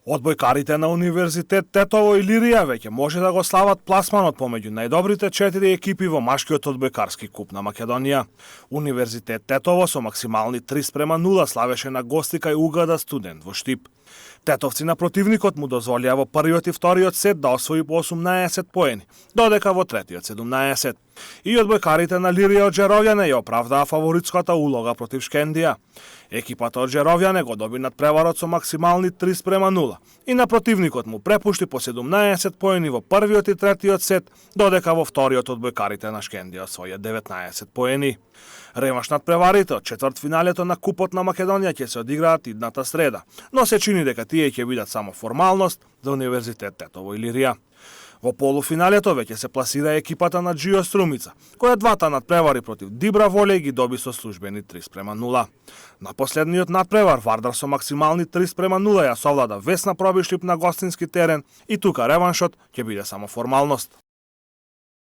Одбојкарите на Универзитет Тетово и Илирија веќе може да го слават пласманот помеѓу најдобрите 4 екипи во машкиот одбојкарски куп на Македонија. Универзитет Тетово со максимални 3:0 славеше на гости кај Угада Студент во Штип. Тетовци на противникот му дозволија во првиот и вториот сет да освои по 18 поени, додека во третиот 17. И одбојкарите на Илирија од Джеровјане ја оправдаа фаворитската улога против Шкендија. Екипата од Джеровјане го доби надпреварот со максимални 3:0 и на противникот му препушти по 17 поени во првиот и третиот сет, додека во вториот одбојкарите на Шкендија освоија 19 поени. Реванш надпреварите од четвртфиналето на Купот на Македонија ќе се одиграат идната среда, но се чини дека тие ќе бидат само формалност за Универзитет Тетово и Илирија. Во полуфиналето веќе се пласира екипата на Джио Струмица, која двата надпревари против Дибра Волеј ги доби со службени 3:0. На последниот надпревар Вардар со максимални 3:0 ја совлада Весна Пробишлип на гостински терен и тука реваншот ќе биде само формалност.